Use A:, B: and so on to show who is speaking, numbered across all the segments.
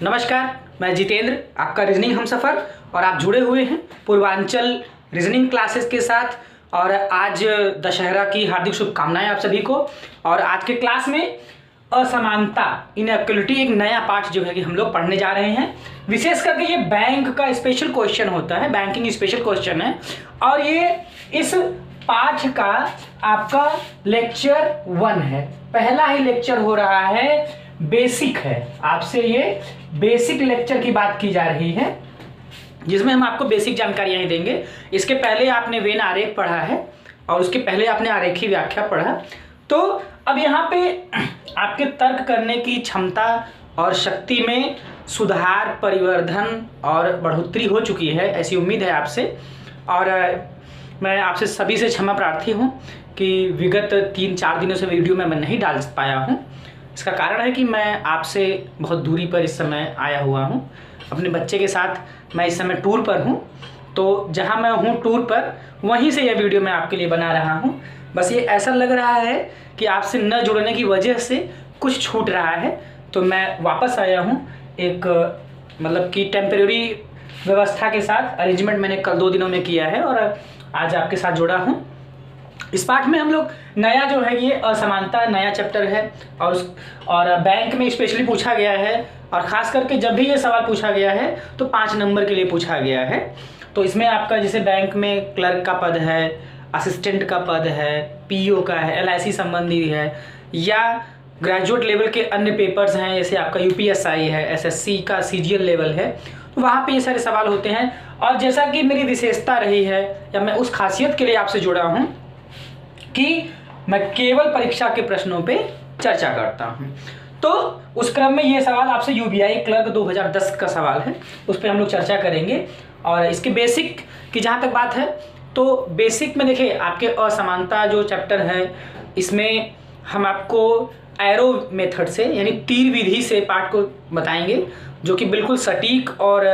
A: नमस्कार, मैं जितेंद्र, आपका रीजनिंग हमसफ़र, और आप जुड़े हुए हैं पूर्वांचल रीजनिंग क्लासेस के साथ। और आज दशहरा की हार्दिक शुभकामनाएं आप सभी को। और आज के क्लास में असमानता, इनइक्वालिटी, एक नया पार्ट जो है कि हम लोग पढ़ने जा रहे हैं। विशेष करके ये बैंक का स्पेशल क्वेश्चन होता है, बैंकिंग स्पेशल क्वेश्चन है, और ये इस पाठ का आपका लेक्चर 1 है। पहला ही लेक्चर हो रहा है, बेसिक है। आपसे ये बेसिक लेक्चर की बात की जा रही है, जिसमें हम आपको बेसिक जानकारियां ही देंगे। इसके पहले आपने वेन आरेख पढ़ा है और उसके पहले आपने आरेखी व्याख्या पढ़ा। तो अब यहाँ पे आपके तर्क करने की क्षमता और शक्ति में सुधार, परिवर्धन और बढ़ोतरी हो चुकी है, ऐसी उम्मीद है आपसे। और मैं आपसे सभी से क्षमा प्रार्थी हूँ कि विगत 3-4 दिनों से वीडियो में मैं नहीं डाल पाया हूँ। इसका कारण है कि मैं आपसे बहुत दूरी पर इस समय आया हुआ हूँ। अपने बच्चे के साथ मैं इस समय टूर पर हूँ, तो जहाँ मैं हूँ टूर पर, वहीं से यह वीडियो मैं आपके लिए बना रहा हूँ। बस ये ऐसा लग रहा है कि आपसे न जुड़ने की वजह से कुछ छूट रहा है, तो मैं वापस आया हूँ एक मतलब कि टेम्परेरी व्यवस्था के साथ। अरेंजमेंट मैंने कल 2 दिनों में किया है और आज आपके साथ जुड़ा हूँ। इस पाठ में हम लोग नया जो है, ये असमानता नया चैप्टर है, और बैंक में स्पेशली पूछा गया है। और ख़ास करके जब भी ये सवाल पूछा गया है तो 5 नंबर के लिए पूछा गया है। तो इसमें आपका जैसे बैंक में क्लर्क का पद है, असिस्टेंट का पद है, पीओ का है, एलआईसी संबंधी है, या ग्रेजुएट लेवल के अन्य पेपर्स हैं, जैसे आपका यूपीएसआई है, एसएससी का सीजीएल लेवल है, तो वहाँ पे ये सारे सवाल होते हैं। और जैसा कि मेरी विशेषता रही है, या मैं उस खासियत के लिए आपसे जुड़ा हूँ कि मैं केवल परीक्षा के प्रश्नों पे चर्चा करता हूँ। तो उस क्रम में ये सवाल आपसे यूबीआई क्लर्क 2010 का सवाल है, उस पर हम लोग चर्चा करेंगे। और इसके बेसिक की जहाँ तक बात है, तो बेसिक में देखिए आपके असमानता जो चैप्टर है, इसमें हम आपको एरो मेथड से, यानी तीर विधि से पाठ को बताएंगे, जो कि बिल्कुल सटीक और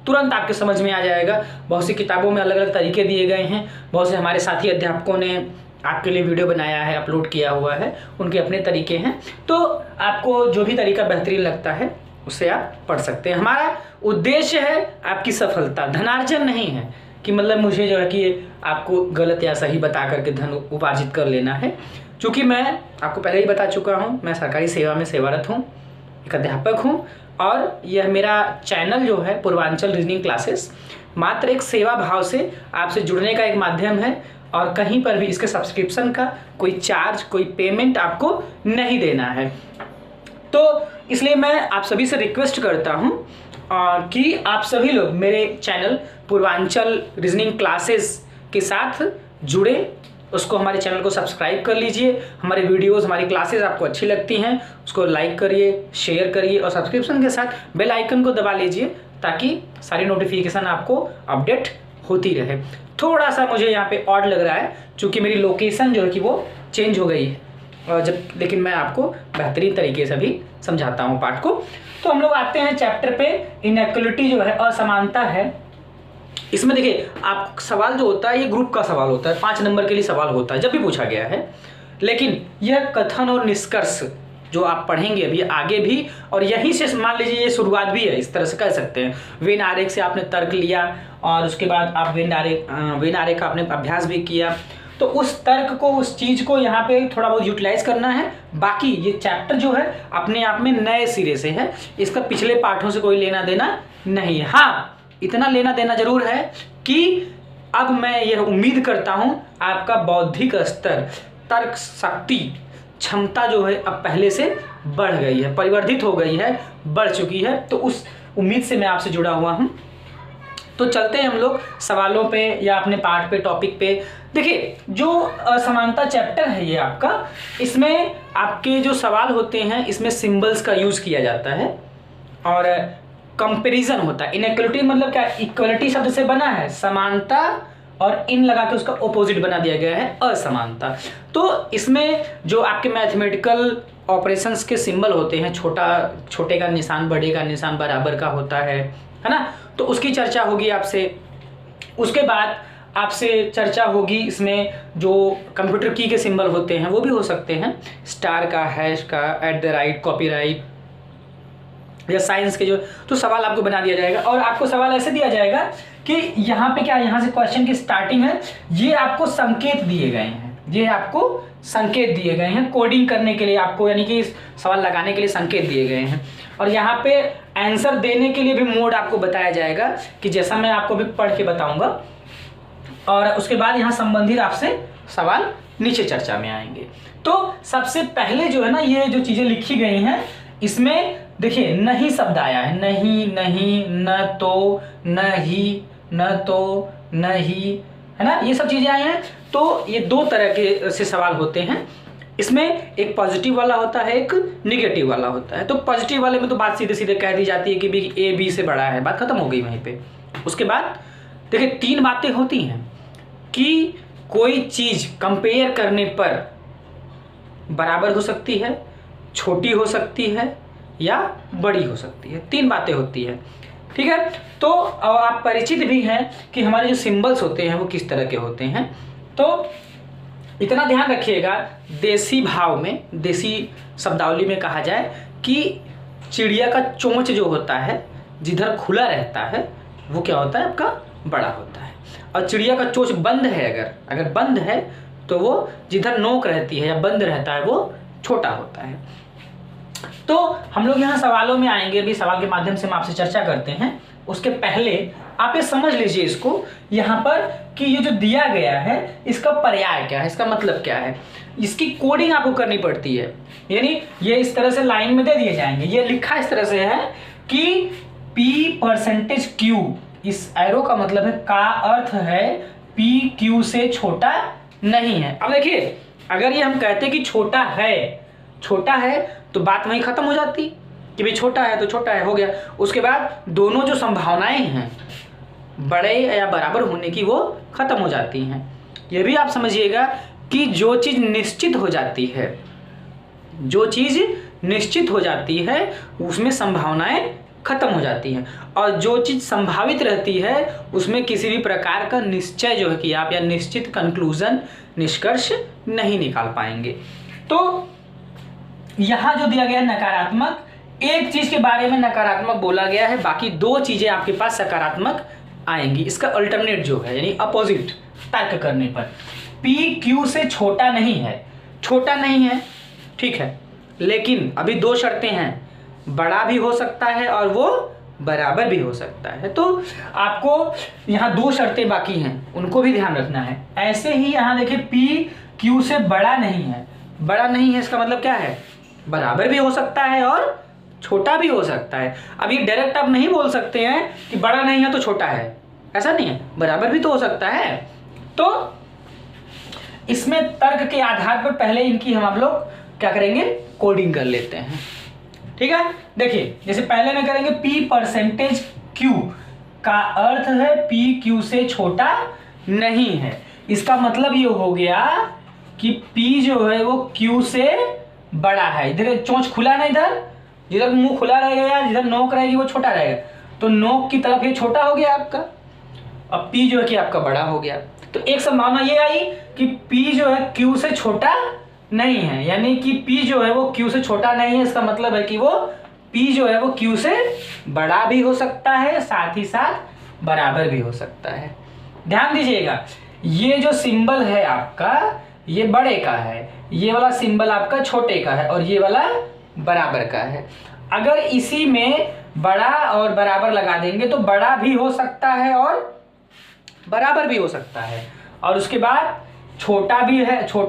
A: तुरंत आपके समझ में आ जाएगा। बहुत सी किताबों में अलग अलग तरीके दिए गए हैं, बहुत से हमारे साथी अध्यापकों ने आपके लिए वीडियो बनाया है, अपलोड किया हुआ है, उनके अपने तरीके हैं। तो आपको जो भी तरीका बेहतरीन लगता है उससे आप पढ़ सकते हैं। हमारा उद्देश्य है आपकी सफलता, धनार्जन नहीं है कि मतलब मुझे जो है कि आपको गलत या सही बता करके धन उपार्जित कर लेना है। चूँकि मैं आपको पहले ही बता चुका हूँ, मैं सरकारी सेवा में सेवारत हूँ, एक अध्यापक हूँ, और यह मेरा चैनल जो है पूर्वांचल रीजनिंग क्लासेस मात्र एक सेवा भाव से आपसे जुड़ने का एक माध्यम है, और कहीं पर भी इसके सब्सक्रिप्शन का कोई चार्ज, कोई पेमेंट आपको नहीं देना है। तो इसलिए मैं आप सभी से रिक्वेस्ट करता हूं कि आप सभी लोग मेरे चैनल पूर्वांचल रीजनिंग क्लासेस के साथ जुड़े, उसको, हमारे चैनल को सब्सक्राइब कर लीजिए। हमारे वीडियोस, हमारी क्लासेस आपको अच्छी लगती हैं, उसको लाइक करिए, शेयर करिए, और सब्सक्रिप्शन के साथ बेल आइकन को दबा लीजिए, ताकि सारी नोटिफिकेशन आपको अपडेट होती रहे। थोड़ा सा मुझे यहाँ पे ऑड लग रहा है, क्योंकि मेरी लोकेशन जो है कि वो चेंज हो गई है, और लेकिन मैं आपको बेहतरीन तरीके से भी समझाता हूँ पाठ को। तो हम लोग आते हैं चैप्टर पे। इनइक्वालिटी जो है, असमानता है। इसमें देखिए आप सवाल जो होता है, ये ग्रुप का सवाल होता है, 5 नंबर के लिए सवाल होता है जब भी पूछा गया है। लेकिन यह कथन और निष्कर्ष जो आप पढ़ेंगे अभी आगे भी, और यहीं से मान लीजिए ये शुरुआत भी है, इस तरह से कह सकते हैं। वेन आरेख से आपने तर्क लिया, और उसके बाद आप वेन आरेख का आपने अभ्यास भी किया, तो उस तर्क को, उस चीज़ को यहाँ पे थोड़ा बहुत यूटिलाइज करना है। बाकी ये चैप्टर जो है अपने आप में नए सिरे से है, इसका पिछले पाठों से कोई लेना देना नहीं है। हाँ, इतना लेना देना जरूर है कि अब मैं यह उम्मीद करता हूँ आपका बौद्धिक स्तर, तर्क शक्ति, क्षमता जो है अब पहले से बढ़ गई है, परिवर्धित हो गई है, बढ़ चुकी है। तो उस उम्मीद से मैं आपसे जुड़ा हुआ हूँ। तो चलते हैं हम लोग सवालों पे, या अपने पाठ पे, टॉपिक पे। देखिए जो असमानता चैप्टर है ये आपका, इसमें आपके जो सवाल होते हैं, इसमें सिंबल्स का यूज़ किया जाता है, और कंपैरिजन होता है। इनइक्वालिटी मतलब क्या, इक्वलिटी शब्द से बना है, समानता, और इन लगा के उसका ऑपोजिट बना दिया गया है, असमानता। तो इसमें जो आपके मैथमेटिकल ऑपरेशंस के सिंबल होते हैं, छोटे का निशान बड़े का निशान बराबर का होता है ना, तो उसकी चर्चा होगी आपसे। उसके बाद आपसे चर्चा होगी इसमें जो कंप्यूटर की के सिंबल होते हैं वो भी हो सकते हैं, स्टार का, हैश का, @ कॉपीराइट, या साइंस के जो, तो सवाल आपको बना दिया जाएगा। और आपको सवाल ऐसे दिया जाएगा कि यहाँ पे क्या, यहाँ से क्वेश्चन की स्टार्टिंग है, ये आपको संकेत दिए गए हैं, ये आपको संकेत दिए गए हैं कोडिंग करने के लिए आपको, यानी कि सवाल लगाने के लिए संकेत दिए गए हैं। और यहाँ पे आंसर देने के लिए भी मोड आपको बताया जाएगा कि जैसा मैं आपको भी पढ़ के बताऊंगा। और उसके बाद यहाँ संबंधित आपसे सवाल नीचे चर्चा में आएंगे। तो सबसे पहले जो है ना, ये जो चीजें लिखी गई हैं इसमें देखिए नहीं शब्द आया है, नहीं, नहीं, न तो, नहीं, न तो, नहीं, है ना, ये सब चीजें आई हैं। तो ये दो तरह के से सवाल होते हैं, इसमें एक पॉजिटिव वाला होता है, एक निगेटिव वाला होता है। तो पॉजिटिव वाले में तो बात सीधे सीधे कह दी जाती है कि भी ए बी से बड़ा है, बात खत्म हो गई वहीं पे। उसके बाद देखिए 3 बातें होती हैं कि कोई चीज कंपेयर करने पर बराबर हो सकती है, छोटी हो सकती है या बड़ी हो सकती है, 3 बातें होती है, ठीक है। तो अब आप परिचित भी हैं कि हमारे जो सिंबल्स होते हैं वो किस तरह के होते हैं। तो इतना ध्यान रखिएगा, देसी भाव में, देसी शब्दावली में कहा जाए कि चिड़िया का चोंच जो होता है जिधर खुला रहता है वो क्या होता है, आपका बड़ा होता है। और चिड़िया का चोंच बंद है, अगर बंद है तो वो जिधर नोक रहती है या बंद रहता है वो छोटा होता है। तो हम लोग यहाँ सवालों में आएंगे, अभी सवाल के माध्यम से हम आपसे चर्चा करते हैं। उसके पहले आप ये समझ लीजिए इसको यहाँ पर कि ये जो दिया गया है इसका पर्याय क्या है, इसका मतलब क्या है, इसकी कोडिंग आपको करनी पड़ती है। यानी ये इस तरह से लाइन में दे दिए जाएंगे, ये लिखा इस तरह से है कि P%Q, इस एरो का मतलब है, का अर्थ है P Q से छोटा नहीं है। अब देखिए अगर ये हम कहते कि छोटा है तो बात वहीं खत्म हो जाती कि भाई छोटा है तो छोटा है, हो गया। उसके बाद दोनों जो संभावनाएं हैं बड़े या बराबर होने की वो खत्म हो जाती हैं। ये भी आप समझिएगा कि जो चीज़ निश्चित हो जाती है, जो चीज़ निश्चित हो जाती है उसमें संभावनाएं खत्म हो जाती हैं, और जो चीज़ संभावित रहती है उसमें किसी भी प्रकार का निश्चय जो है कि आप या निश्चित कंक्लूजन, निष्कर्ष नहीं निकाल पाएंगे। तो यहाँ जो दिया गया है नकारात्मक, एक चीज के बारे में नकारात्मक बोला गया है, बाकी 2 चीजें आपके पास सकारात्मक आएंगी। इसका अल्टरनेट जो है यानी अपोजिट तर्क करने पर, P Q से छोटा नहीं है, ठीक है, लेकिन अभी 2 शर्तें हैं, बड़ा भी हो सकता है और वो बराबर भी हो सकता है। तो आपको यहाँ 2 शर्तें बाकी हैं, उनको भी ध्यान रखना है। ऐसे ही यहाँ देखिए P Q से बड़ा नहीं है, इसका मतलब क्या है, बराबर भी हो सकता है और छोटा भी हो सकता है। अब ये डायरेक्ट आप नहीं बोल सकते हैं कि बड़ा नहीं है तो छोटा है, ऐसा नहीं है, बराबर भी तो हो सकता है। तो इसमें तर्क के आधार पर पहले इनकी हम लोग क्या करेंगे, कोडिंग कर लेते हैं, ठीक है। देखिए जैसे पहले में करेंगे P%Q, का अर्थ है P Q से छोटा नहीं है। इसका मतलब ये हो गया कि P जो है वो Q से बड़ा है। इधर चोंच खुला ना, इधर जिधर मुंह खुला रहेगा या जिधर नोक रहेगी वो छोटा रहेगा, तो नोक की तरफ ये छोटा हो गया आपका, अब P जो है कि आपका बड़ा हो गया। तो एक संभावना ये आई कि P जो है Q से छोटा नहीं है, यानी कि P जो है वो Q से छोटा नहीं है, इसका मतलब है कि वो P जो है वो Q से बड़ा भी हो सकता है, साथ ही साथ बराबर भी हो सकता है। ध्यान दीजिएगा, ये जो सिंबल है आपका ये बड़े का है, ये वाला सिंबल आपका छोटे का है और ये वाला बराबर का है। अगर इसी में बड़ा और बराबर लगा देंगे तो बड़ा भी हो सकता है और बराबर भी हो सकता है, और उसके बाद छोटा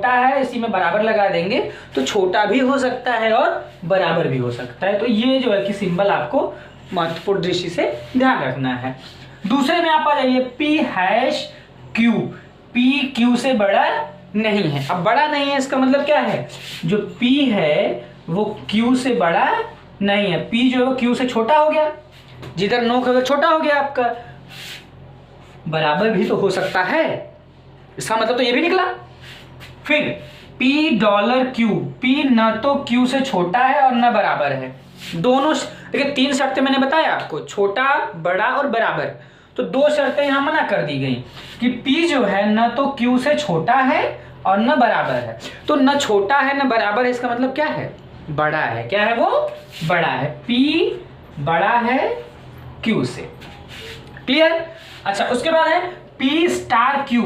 A: है, इसी में बराबर लगा देंगे तो छोटा भी हो सकता है और बराबर भी हो सकता है। तो ये जो है कि सिंबल आपको महत्वपूर्ण दृष्टि से ध्यान रखना है। दूसरे में आप आ जाइए P#Q, P Q से बड़ा नहीं है। अब बड़ा नहीं है इसका मतलब क्या है, जो P है वो Q से बड़ा नहीं है, P जो है वो Q से छोटा हो गया, जिधर नोक है वो छोटा हो गया आपका, बराबर भी तो हो सकता है, इसका मतलब तो ये भी निकला। फिर P$Q, P न तो Q से छोटा है और न बराबर है, दोनों देखिए 3 शर्तें मैंने बताया आपको, छोटा, बड़ा और बराबर। तो 2 शर्तें यहाँ मना कर दी गई कि P जो है न तो Q से छोटा है और न बराबर है। तो न छोटा है न बराबर है, इसका मतलब क्या है, बड़ा है। क्या है वो, बड़ा है। P बड़ा है Q से। क्लियर? अच्छा, उसके बाद है P स्टार Q।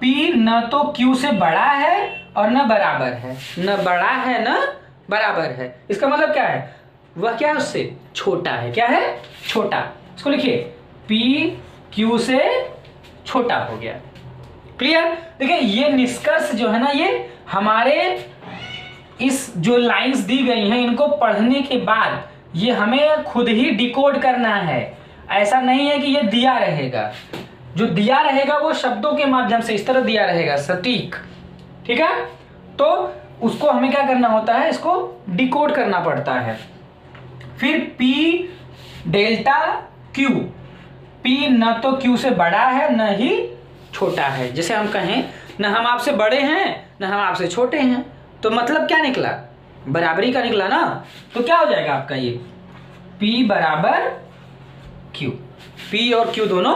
A: P न तो Q से बड़ा है और न बराबर है, न बड़ा है न बराबर है। इसका मतलब क्या है? वह क्या है? उससे छोटा है। क्या है? छोटा। इसको लिखिए P Q से छोटा हो गया। क्लियर? देखिए ये निष्कर्ष जो है ना, ये हमारे इस जो लाइंस दी गई हैं इनको पढ़ने के बाद ये हमें खुद ही डिकोड करना है। ऐसा नहीं है कि ये दिया रहेगा, जो दिया रहेगा वो शब्दों के माध्यम से इस तरह दिया रहेगा सटीक। ठीक है? तो उसको हमें क्या करना होता है? इसको डिकोड करना पड़ता है। फिर P डेल्टा Q। P न तो Q से बड़ा है न ही छोटा है। जैसे हम कहें न हम आपसे बड़े हैं न हम आपसे छोटे हैं, तो मतलब क्या निकला? बराबरी का निकला ना। तो क्या हो जाएगा आपका ये P बराबर Q। P और Q दोनों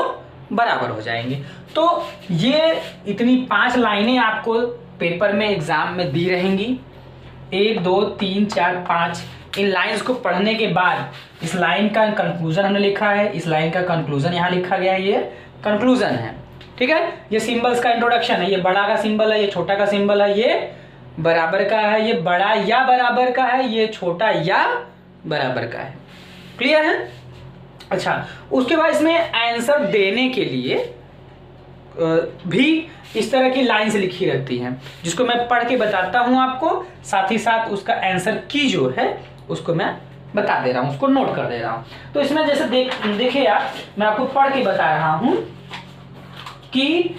A: बराबर हो जाएंगे। तो ये इतनी 5 लाइनें आपको पेपर में एग्जाम में दी रहेंगी। 1 2 3 4 5 इन लाइंस को पढ़ने के बाद इस लाइन का कंक्लूजन हमने लिखा है, इस लाइन का कंक्लूजन यहाँ लिखा गया है, ये कंक्लूजन है। ठीक है? ये सिंबल्स का इंट्रोडक्शन है। ये बड़ा का सिंबल है, ये छोटा का सिंबल है, ये बराबर का है, ये बड़ा या बराबर का है, ये छोटा या बराबर का है। क्लियर है? अच्छा, उसके बाद इसमें आंसर देने के लिए भी इस तरह की लाइंस लिखी रहती हैं, जिसको मैं पढ़ के बताता हूं आपको, साथ ही साथ उसका आंसर की जो है उसको मैं बता दे रहा हूं, उसको नोट कर दे रहा हूं। तो इसमें जैसे देखिए यार, मैं आपको पढ़ के बता रहा हूं कि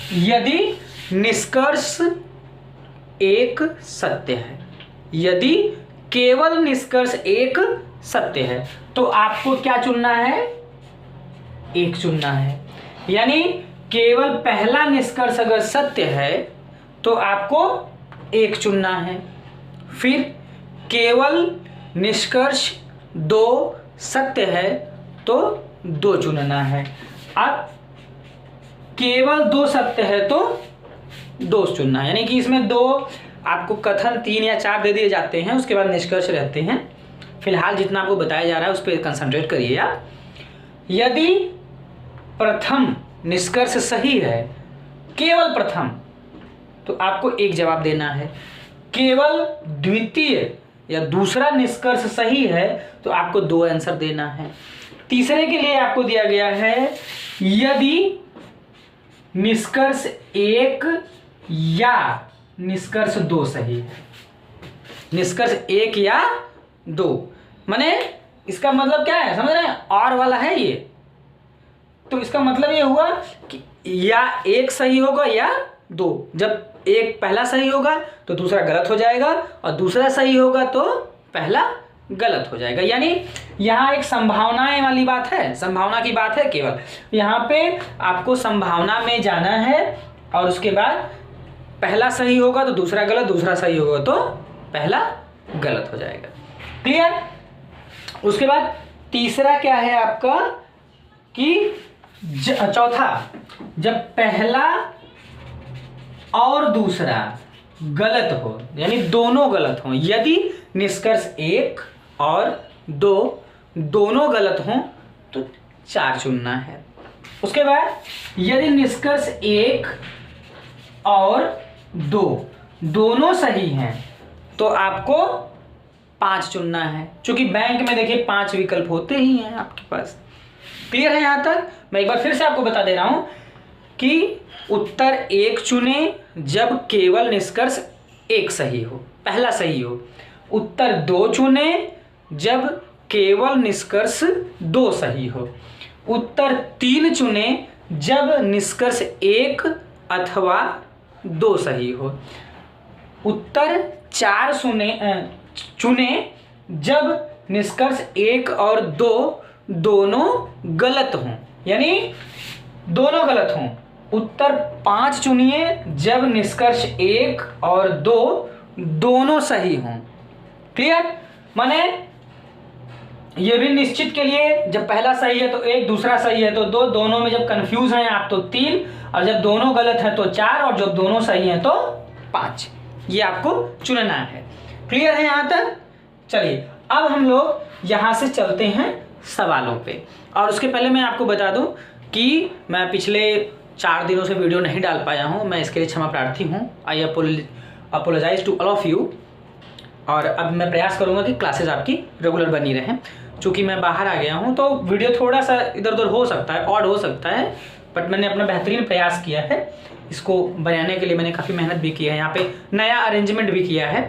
A: यदि निष्कर्ष एक सत्य है, यदि केवल निष्कर्ष एक सत्य है, तो आपको क्या चुनना है? एक चुनना है। यानी केवल पहला निष्कर्ष अगर सत्य है तो आपको एक चुनना है। फिर केवल निष्कर्ष 2 सत्य है तो 2 चुनना है। अब केवल 2 सत्य है तो 2 चुनना है। यानी कि इसमें 2 आपको कथन 3 या 4 दे दिए जाते हैं, उसके बाद निष्कर्ष रहते हैं। फिलहाल जितना आपको बताया जा रहा है उस पर कंसंट्रेट करिए आप। यदि प्रथम निष्कर्ष सही है, केवल प्रथम, तो आपको एक जवाब देना है। केवल द्वितीय या दूसरा निष्कर्ष सही है तो आपको 2 आंसर देना है। तीसरे के लिए आपको दिया गया है यदि निष्कर्ष 1 या निष्कर्ष 2 सही है। निष्कर्ष 1 या 2 माने इसका मतलब क्या है? समझ रहे हैं? और वाला है ये, तो इसका मतलब ये हुआ कि या 1 सही होगा या 2। जब एक पहला सही होगा तो दूसरा गलत हो जाएगा और दूसरा सही होगा तो पहला गलत हो जाएगा। यानी यहाँ एक संभावनाएं वाली बात है, संभावना की बात है केवल। यहाँ पे आपको संभावना में जाना है और उसके बाद पहला सही होगा तो दूसरा गलत, दूसरा सही होगा तो पहला गलत हो जाएगा। क्लियर? उसके बाद तीसरा क्या है आपका कि चौथा, जब पहला और दूसरा गलत हो, यानी दोनों गलत हों, यदि निष्कर्ष 1 और 2 दोनों गलत हों तो 4 चुनना है। उसके बाद यदि निष्कर्ष 1 और 2 दोनों सही हैं तो आपको 5 चुनना है। क्योंकि बैंक में देखिए 5 विकल्प होते ही हैं आपके पास। क्लियर है? यहाँ तक मैं एक बार फिर से आपको बता दे रहा हूं कि उत्तर 1 चुने जब केवल निष्कर्ष 1 सही हो, पहला सही हो। उत्तर 2 चुने जब केवल निष्कर्ष 2 सही हो। उत्तर 3 चुने जब निष्कर्ष 1 अथवा 2 सही हो। उत्तर 4 चुने जब निष्कर्ष 1 और 2 दोनों गलत हों, यानी दोनों गलत हों। उत्तर 5 चुनिए जब निष्कर्ष 1 और 2 दोनों सही हों। क्लियर? माने ये भी निश्चित के लिए जब पहला सही है तो 1, दूसरा सही है तो 2, दोनों में जब कंफ्यूज हैं आप तो 3, और जब दोनों गलत हैं तो 4, और जब दोनों सही हैं तो 5। ये आपको चुनना है। क्लियर है यहाँ तक? चलिए अब हम लोग यहाँ से चलते हैं सवालों पे। और उसके पहले मैं आपको बता दूं कि मैं पिछले 4 दिनों से वीडियो नहीं डाल पाया हूँ, मैं इसके लिए क्षमा प्रार्थी हूँ। I apologise to all of you. और अब मैं प्रयास करूँगा कि क्लासेस आपकी रेगुलर बनी रहें। चूँकि मैं बाहर आ गया हूँ तो वीडियो थोड़ा सा इधर उधर हो सकता है, ऑड हो सकता है, बट मैंने अपना बेहतरीन प्रयास किया है। इसको बनाने के लिए मैंने काफ़ी मेहनत भी की है, यहाँ पे नया अरेंजमेंट भी किया है।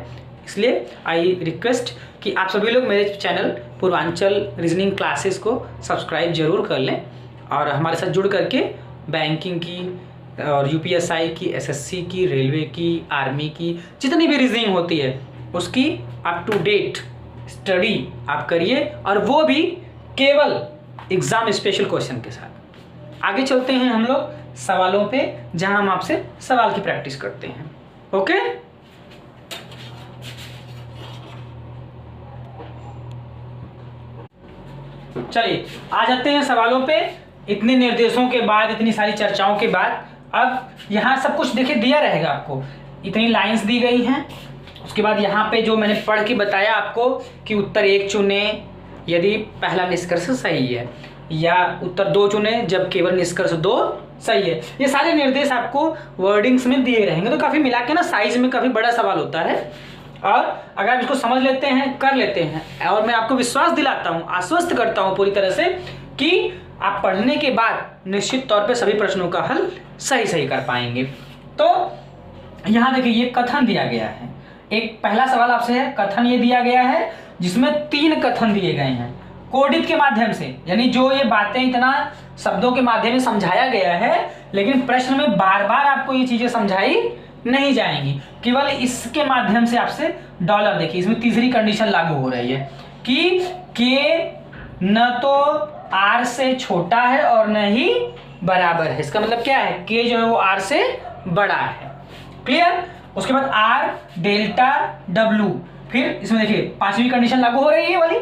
A: इसलिए आई रिक्वेस्ट कि आप सभी लोग मेरे चैनल पूर्वांचल रीजनिंग क्लासेस को सब्सक्राइब जरूर कर लें और हमारे साथ जुड़ करके बैंकिंग की और यूपीएसआई की, एसएससी की, रेलवे की, आर्मी की जितनी भी रीजनिंग होती है उसकी अप टू डेट स्टडी आप करिए, और वो भी केवल एग्जाम स्पेशल क्वेश्चन के साथ। आगे चलते हैं हम लोग सवालों पे, जहां हम आपसे सवाल की प्रैक्टिस करते हैं। ओके, चलिए आ जाते हैं सवालों पे। इतने निर्देशों के बाद, इतनी सारी चर्चाओं के बाद, अब यहाँ सब कुछ देखिए दिया रहेगा आपको, इतनी लाइंस दी गई हैं। उसके बाद यहाँ पे जो मैंने पढ़ के बताया आपको कि उत्तर 1 चुने यदि पहला निष्कर्ष सही है, या उत्तर 2 चुने जब केवल निष्कर्ष 2 सही है। ये सारे निर्देश आपको वर्डिंग्स में दिए रहेंगे, तो काफ़ी मिला के ना साइज में काफ़ी बड़ा सवाल होता है। और अगर आप इसको समझ लेते हैं, कर लेते हैं, और मैं आपको विश्वास दिलाता हूँ, आश्वस्त करता हूँ पूरी तरह से कि आप पढ़ने के बाद निश्चित तौर पे सभी प्रश्नों का हल सही कर पाएंगे। तो यहाँ देखिए ये कथन दिया गया है। एक पहला सवाल आपसे है, कथन ये दिया गया है जिसमें 3 कथन दिए गए हैं कोडित के माध्यम से, यानी जो ये बातें इतना शब्दों के माध्यम से समझाया गया है, लेकिन प्रश्न में बार बार आपको ये चीजें समझाई नहीं जाएंगी, केवल इसके माध्यम से आपसे डॉलर। देखिए इसमें तीसरी कंडीशन लागू हो रही है कि के न तो आर से छोटा है और न ही बराबर है। इसका मतलब क्या है, के जो है वो आर से बड़ा है। क्लियर। उसके बाद आर डेल्टा डब्लू, फिर इसमें देखिए 5वीं कंडीशन लागू हो रही है वाली,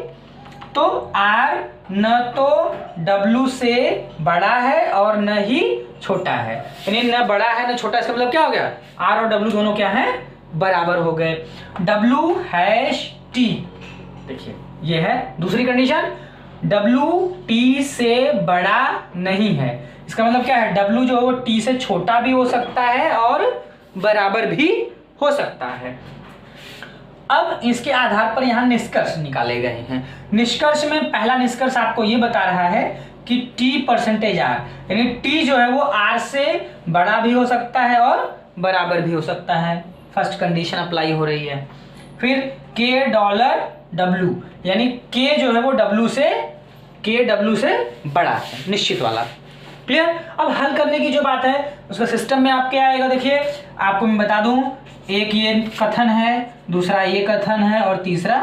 A: तो आर न तो डब्लू से बड़ा है और न ही छोटा है, यानी न बड़ा है न छोटा। इसका मतलब क्या हो गया, आर और डब्लू दोनों क्या है, बराबर हो गए। डब्लू हैश टी, देखिए ये है दूसरी कंडीशन, डब्लू टी से बड़ा नहीं है। इसका मतलब क्या है, डब्लू जो है वो टी से छोटा भी हो सकता है और बराबर भी हो सकता है। अब इसके आधार पर यहां निष्कर्ष निकाले गए हैं। निष्कर्ष में पहला निष्कर्ष आपको ये बता रहा है कि टी परसेंटेज आर, यानी टी जो है वो आर से बड़ा भी हो सकता है और बराबर भी हो सकता है। फर्स्ट कंडीशन अप्लाई हो रही है। फिर के डॉलर डब्लू, यानी के जो है वो डब्लू से बड़ा है, निश्चित वाला। क्लियर। अब हल करने की जो बात है उसका सिस्टम में आप क्या आएगा, देखिए आपको मैं बता दूं, एक ये कथन है, दूसरा ये कथन है और तीसरा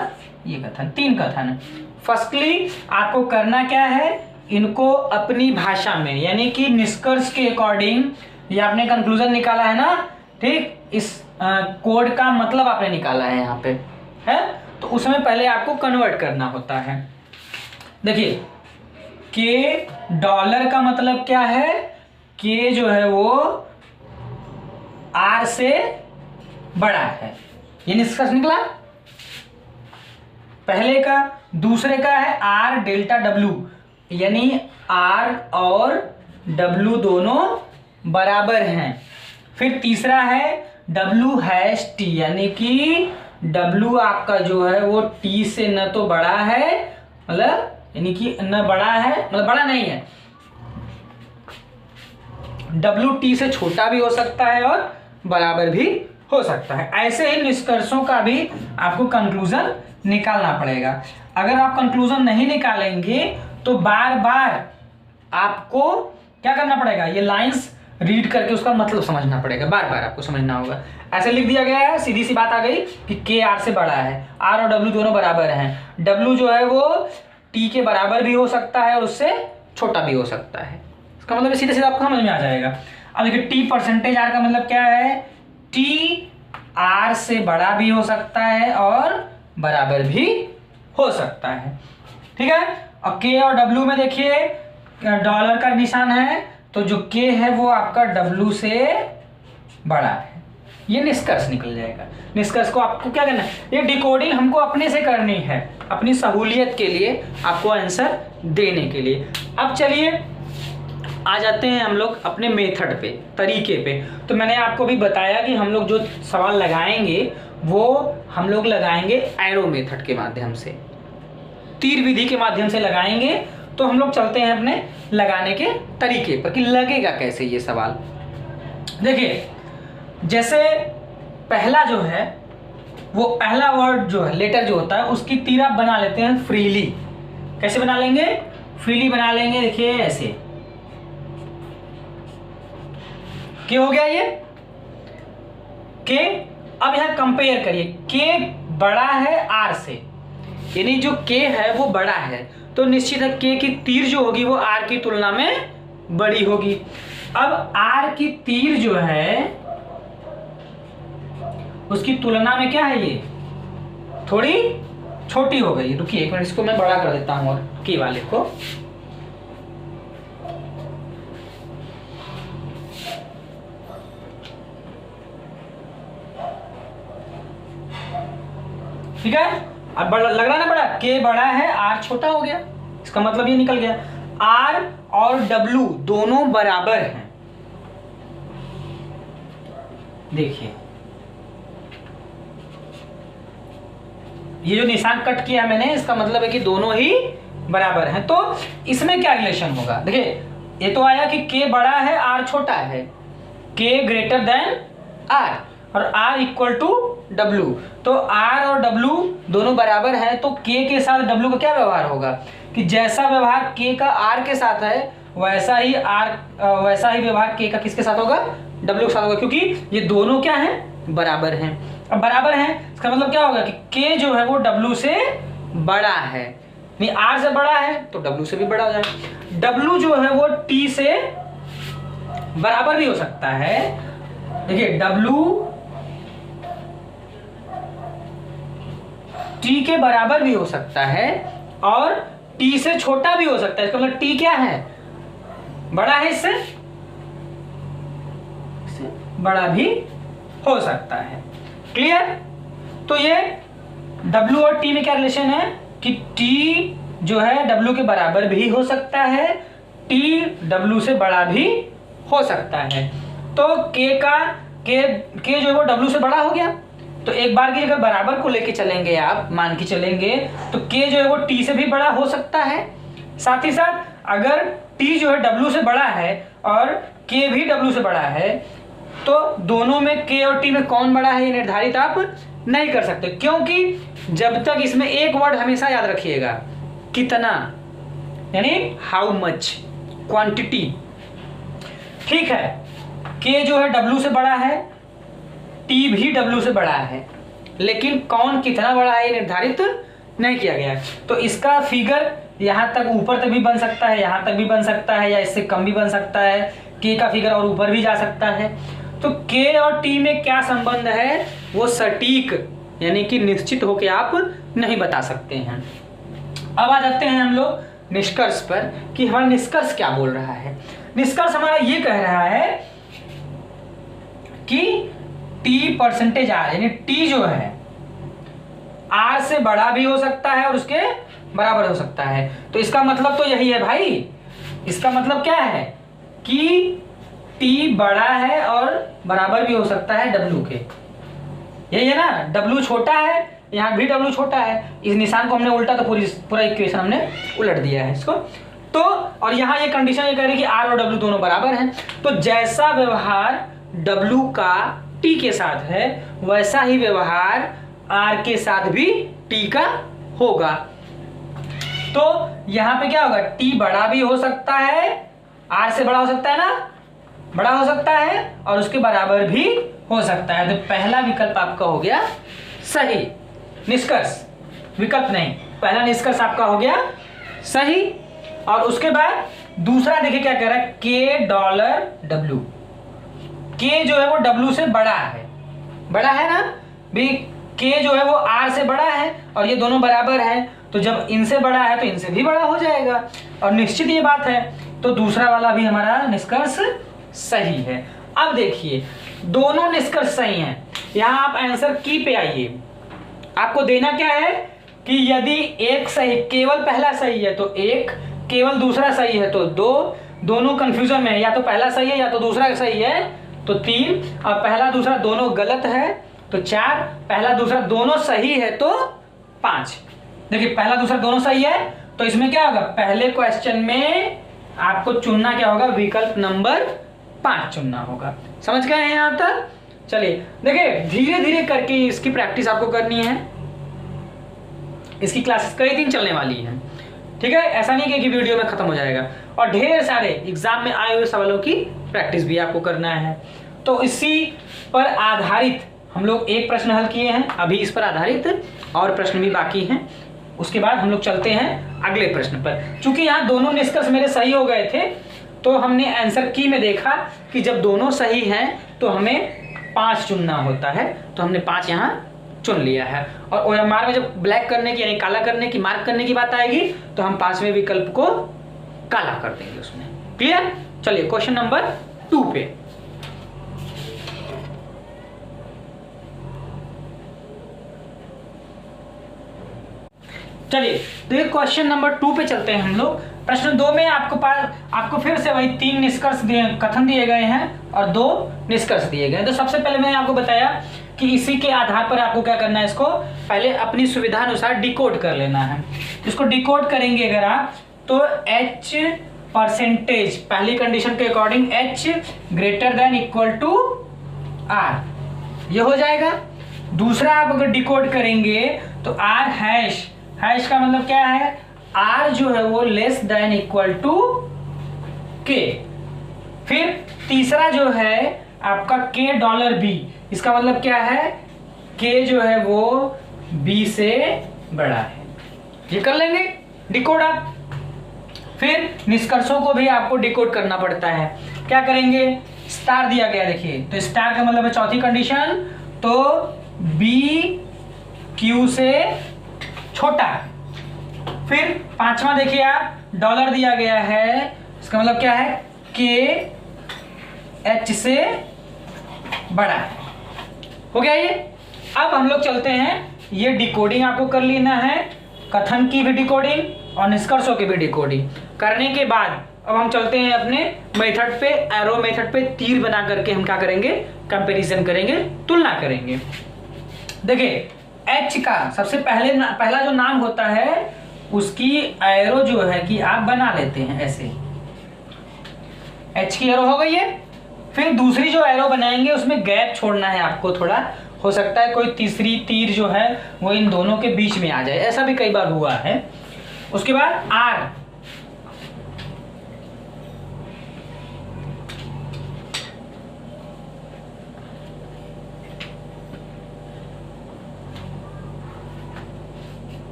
A: ये कथन, 3 कथन है। फर्स्टली आपको करना क्या है, इनको अपनी भाषा में, यानी कि निष्कर्ष के अकॉर्डिंग, ये आपने कंक्लूजन निकाला है ना, ठीक, इस कोड का मतलब आपने निकाला है यहाँ पे, है, तो उसमें पहले आपको कन्वर्ट करना होता है। देखिए के डॉलर का मतलब क्या है, के जो है वो आर से बड़ा है, ये निष्कर्ष निकला पहले का। दूसरे का है आर डेल्टा डब्लू, यानी आर और डब्लू दोनों बराबर हैं। फिर तीसरा है डब्लू हैश टी, यानी कि डब्लू आपका जो है वो टी से न तो बड़ा है, मतलब यानी कि न बड़ा है, मतलब बड़ा नहीं है, डब्लू टी से छोटा भी हो सकता है और बराबर भी हो सकता है। ऐसे ही निष्कर्षों का भी आपको कंक्लूजन निकालना पड़ेगा। अगर आप कंक्लूजन नहीं निकालेंगे तो बार बार आपको क्या करना पड़ेगा, ये लाइंस रीड करके उसका मतलब समझना पड़ेगा, बार बार आपको समझना होगा। ऐसे लिख दिया गया है, सीधी सी बात आ गई कि के आर से बड़ा है, आर और डब्लू दोनों बराबर हैं। डब्लू जो है वो टी के बराबर भी हो सकता है और उससे छोटा भी हो सकता है। इसका मतलब सीधे सीधे आपको समझ में आ जाएगा। अब देखिए टी परसेंटेज आर का मतलब क्या है, टी आर से बड़ा भी हो सकता है और बराबर भी हो सकता है, ठीक है। और के और डब्लू में देखिए डॉलर का निशान है, तो जो के है वो आपका डब्लू से बड़ा है, ये निष्कर्ष निकल जाएगा। निष्कर्ष को आपको क्या करना है, ये डिकोडिंग हमको अपने से करनी है, अपनी सहूलियत के लिए, आपको आंसर देने के लिए। अब चलिए आ जाते हैं हम लोग अपने मेथड पे, तरीके पे। तो मैंने आपको भी बताया कि हम लोग जो सवाल लगाएंगे वो हम लोग लगाएंगे एरो मेथड के माध्यम से, तीर विधि के माध्यम से लगाएंगे। तो हम लोग चलते हैं अपने लगाने के तरीके पर कि लगेगा कैसे ये सवाल। देखिए, जैसे पहला जो है वो पहला वर्ड जो है, लेटर जो होता है, उसकी तीर आप बना लेते हैं फ्रीली। कैसे बना लेंगे? फ्रीली बना लेंगे। देखिए ऐसे के हो गया ये के। अब यहां कंपेयर करिए, के बड़ा है आर से, यानी जो के है वो बड़ा है, तो निश्चित है के की तीर जो होगी वो आर की तुलना में बड़ी होगी। अब आर की तीर जो है उसकी तुलना में क्या है, ये थोड़ी छोटी हो गई। रुकिए एक मिनट, इसको मैं बड़ा कर देता हूं, और के वाले को ठीक है। अब बड़ा लग रहा ना, बड़ा के बड़ा है, आर छोटा हो गया, इसका मतलब ये निकल गया आर और डब्लू दोनों बराबर हैं। देखिए ये जो निशान कट किया है मैंने, इसका मतलब है कि दोनों ही बराबर हैं। तो इसमें क्या रिलेशन होगा? देखिए ये तो आया कि के बड़ा है आर छोटा है, के ग्रेटर देन आर और आर इक्वल टू डब्लू। तो आर और डब्लू दोनों बराबर हैं, तो के के साथ डब्लू का क्या व्यवहार होगा कि जैसा व्यवहार के का आर के साथ है वैसा ही व्यवहार के का किसके साथ होगा? डब्लू के साथ होगा, क्योंकि ये दोनों क्या हैं? बराबर हैं। अब बराबर हैं इसका मतलब क्या होगा कि के जो है वो डब्लू से बड़ा है, नहीं आर से बड़ा है तो डब्लू से भी बड़ा हो जाएगा। डब्लू जो है वो टी से बराबर भी हो सकता है। देखिए डब्लू टी के बराबर भी हो सकता है और टी से छोटा भी हो सकता है। इसका मतलब टी क्या है? बड़ा है, इससे बड़ा भी हो सकता है। क्लियर? तो ये W और T में क्या रिलेशन है कि T जो है W के बराबर भी हो सकता है, T W से बड़ा भी हो सकता है। तो K जो है वो W से बड़ा हो गया। तो एक बार की अगर बराबर को लेके चलेंगे, आप मान के चलेंगे, तो K जो है वो T से भी बड़ा हो सकता है। साथ ही साथ अगर T जो है W से बड़ा है और K भी W से बड़ा है, तो दोनों में K और T में कौन बड़ा है ये निर्धारित आप नहीं कर सकते, क्योंकि जब तक इसमें एक वर्ड हमेशा याद रखिएगा, कितना, यानी हाउ मच, क्वांटिटी। ठीक है, K जो है W से बड़ा है, T भी W से बड़ा है, लेकिन कौन कितना बड़ा है ये निर्धारित नहीं किया गया। तो इसका फिगर यहाँ तक ऊपर तक भी बन सकता है, यहाँ तक भी बन सकता है, या इससे कम भी बन सकता है। K का फिगर और ऊपर भी जा सकता है। तो K और T में क्या संबंध है वो सटीक यानी कि निश्चित होकर आप नहीं बता सकते हैं। अब आ जाते हैं हम लोग निष्कर्ष पर कि हमारा निष्कर्ष क्या बोल रहा है। निष्कर्ष हमारा ये कह रहा है कि T% R यानी T जो है R से बड़ा भी हो सकता है और उसके बराबर हो सकता है। तो इसका मतलब तो यही है भाई, इसका मतलब क्या है कि T बड़ा है और बराबर भी हो सकता है W के। यही है ना, W छोटा है, यहाँ भी W छोटा है। इस निशान को हमने उल्टा तो पूरा इक्वेशन हमने उलट दिया है इसको। तो और यहाँ ये कंडीशन ये कह रही है कि R और W दोनों बराबर हैं। तो जैसा व्यवहार W का T के साथ है वैसा ही व्यवहार R के साथ भी T का होगा। तो यहाँ पे क्या होगा, T बड़ा भी हो सकता है, R से बड़ा हो सकता है ना, बड़ा हो सकता है और उसके बराबर भी हो सकता है। तो पहला विकल्प आपका हो गया सही। निष्कर्ष, विकल्प नहीं, पहला निष्कर्ष आपका हो गया सही। और उसके बाद दूसरा देखिए क्या कह रहा है, $K K जो है वो W से बड़ा है ना भी, K जो है वो R से बड़ा है और ये दोनों बराबर है। तो जब इनसे बड़ा है तो इनसे भी बड़ा हो जाएगा और निश्चित ये बात है। तो दूसरा वाला भी हमारा निष्कर्ष सही है। अब देखिए दोनों निष्कर्ष सही हैं। यहां आप आंसर की पे आइए। आपको देना क्या है कि यदि एक सही, केवल पहला सही है तो एक, केवल दूसरा सही है तो दो, दोनों कंफ्यूजन में है, या तो पहला सही है या तो दूसरा सही है तो तीन, और पहला दूसरा दोनों गलत है तो चार, पहला दूसरा दोनों सही है तो पांच। देखिए पहला दूसरा दोनों सही है तो इसमें क्या होगा, पहले क्वेश्चन में आपको चुनना क्या होगा, विकल्प नंबर 5 चुनना होगा। समझ गए हैं यहां तक? चलिए देखिए धीरे धीरे करके इसकी प्रैक्टिस आपको करनी है। इसकी क्लासेस कई दिन चलने वाली है, ठीक है, ऐसा नहीं कि वीडियो में खत्म हो जाएगा। और ढेर सारे एग्जाम में आए हुए सवालों की प्रैक्टिस भी आपको करना है। तो इसी पर आधारित हम लोग एक प्रश्न हल किए हैं, अभी इस पर आधारित और प्रश्न भी बाकी हैं। उसके बाद हम लोग चलते हैं अगले प्रश्न पर। चूंकि यहाँ दोनों निष्कर्ष मेरे सही हो गए थे तो हमने आंसर की में देखा कि जब दोनों सही हैं तो हमें 5 चुनना होता है, तो हमने 5 यहाँ चुन लिया है। और OMR में जब ब्लैक करने की यानी काला करने की, मार्क करने की बात आएगी तो हम 5वें विकल्प को काला कर देंगे उसमें। क्लियर? चलिए क्वेश्चन नंबर 2 पे। चलिए देखिए क्वेश्चन नंबर 2 पे चलते हैं हम लोग। प्रश्न 2 में आपको फिर से वही 3 निष्कर्ष कथन दिए गए हैं और 2 निष्कर्ष दिए गए हैं। तो सबसे पहले मैंने आपको बताया कि इसी के आधार पर आपको क्या करना है, इसको पहले अपनी सुविधा अनुसार डिकोड कर लेना है। इसको डिकोड करेंगे अगर आप तो H परसेंटेज, पहली कंडीशन के according H greater than equal to R, ये हो जाएगा। दूसरा आप अगर डिकोड करेंगे तो R हैश, हैश का मतलब क्या है, R जो है वो less than equal to K। फिर तीसरा जो है आपका $B, इसका मतलब क्या है, K जो है वो B से बड़ा है। ये कर लेंगे डिकोड आप। फिर निष्कर्षों को भी आपको डिकोड करना पड़ता है। क्या करेंगे, स्टार दिया गया, देखिए तो स्टार का मतलब है चौथी कंडीशन, तो B Q से छोटा। फिर पांचवा देखिए आप, डॉलर दिया गया है, इसका मतलब क्या है, K H से बड़ा है। हो गया ये। अब हम लोग चलते हैं, ये डिकोडिंग आपको कर लेना है, कथन की भी डिकोडिंग और निष्कर्षों की भी डिकोडिंग करने के बाद अब हम चलते हैं अपने मेथड पे, एरो मेथड पे तीर बना करके हम क्या करेंगे, कंपैरिजन करेंगे, तुलना करेंगे। देखिए H का सबसे पहला जो नाम होता है उसकी एरो जो है कि आप बना लेते हैं ऐसे, H की एरो हो गई है। फिर दूसरी जो एरो बनाएंगे उसमें गैप छोड़ना है आपको थोड़ा, हो सकता है कोई तीसरी तीर जो है वो इन दोनों के बीच में आ जाए, ऐसा भी कई बार हुआ है। उसके बाद R,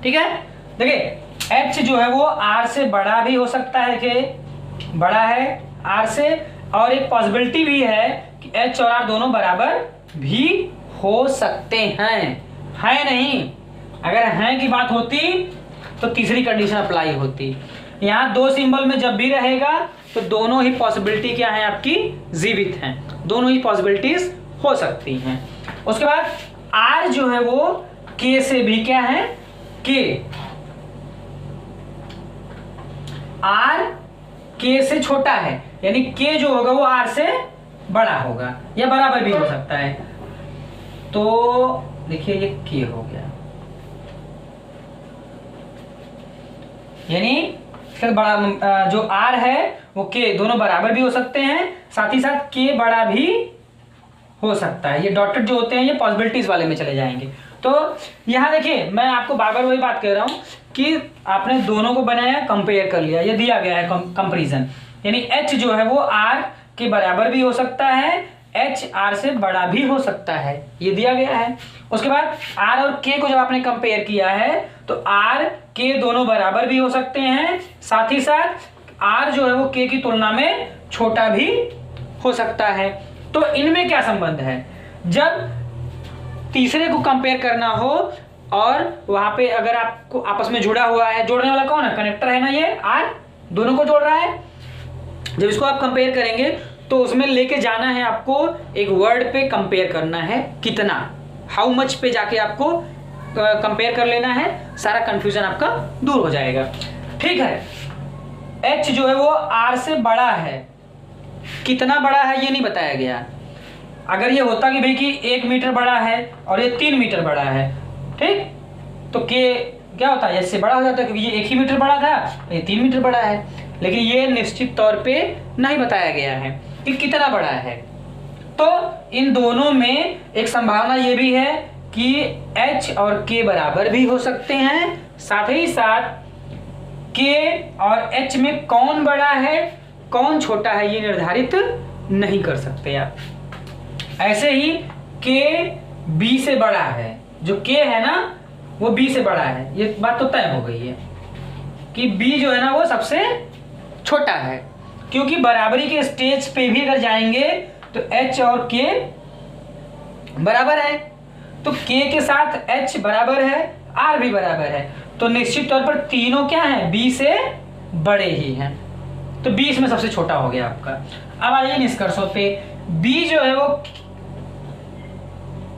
A: ठीक है। देखिए H जो है वो R से बड़ा भी हो सकता है, देखिए बड़ा है R से, और एक पॉसिबिलिटी भी है कि H और R दोनों बराबर भी हो सकते हैं, है नहीं। अगर हैं की बात होती तो तीसरी कंडीशन अप्लाई होती। यहाँ 2 सिंबल में जब भी रहेगा तो दोनों ही पॉसिबिलिटी क्या है आपकी, जीवित हैं, दोनों ही पॉसिबिलिटीज हो सकती हैं। उसके बाद R जो है वो K से भी क्या है, K, R K से छोटा है, यानी K जो होगा वो R से बड़ा होगा या बराबर भी हो सकता है। तो देखिए ये K हो गया, यानी इसका बड़ा जो R है वो K दोनों बराबर भी हो सकते हैं, साथ ही साथ K बड़ा भी हो सकता है। ये डॉटेड जो होते हैं ये पॉसिबिलिटीज वाले में चले जाएंगे। तो यहाँ देखिए मैं आपको बार बार वही बात कह रहा हूँ कि आपने दोनों को बनाया, कंपेयर कर लिया, ये दिया गया है कंपैरिजन, यानी H जो है वो R के बराबर भी हो सकता है, H R से बड़ा भी हो सकता है, ये दिया गया है। उसके बाद R और K को जब आपने कंपेयर किया है तो R K दोनों बराबर भी हो सकते हैं, साथ ही साथ R जो है वो K की तुलना में छोटा भी हो सकता है। तो इनमें क्या संबंध है, जब तीसरे को कंपेयर करना हो और वहां पे अगर आपको आपस में जुड़ा हुआ है, जोड़ने वाला कौन है, कनेक्टर है ना, ये R दोनों को जोड़ रहा है। जब इसको आप कंपेयर करेंगे तो उसमें लेके जाना है आपको, एक वर्ड पे कंपेयर करना है कितना, हाउ मच पे जाके आपको कंपेयर कर लेना है, सारा कंफ्यूजन आपका दूर हो जाएगा। ठीक है, h जो है वो r से बड़ा है, कितना बड़ा है ये नहीं बताया गया। अगर ये होता कि भाई कि 1 मीटर बड़ा है और ये 3 मीटर बड़ा है, ठीक, तो के क्या होता है, इससे बड़ा हो जाता है, क्योंकि ये 1 ही मीटर बड़ा था, ये 3 मीटर बड़ा है। लेकिन ये निश्चित तौर पे नहीं बताया गया है कि कितना बड़ा है। तो इन दोनों में एक संभावना ये भी है कि h और k बराबर भी हो सकते हैं, साथ ही साथ k और h में कौन बड़ा है कौन छोटा है ये निर्धारित नहीं कर सकते आप। ऐसे ही k b से बड़ा है, जो k है ना वो b से बड़ा है, ये बात तो तय हो गई है कि b जो है ना वो सबसे छोटा है, क्योंकि बराबरी के स्टेज पे भी अगर जाएंगे तो h और k बराबर है, तो k के साथ h बराबर है, r भी बराबर है, तो निश्चित तौर पर तीनों क्या हैं, b से बड़े ही हैं, तो b इसमें सबसे छोटा हो गया आपका। अब आइए निष्कर्षों पे, b जो है वो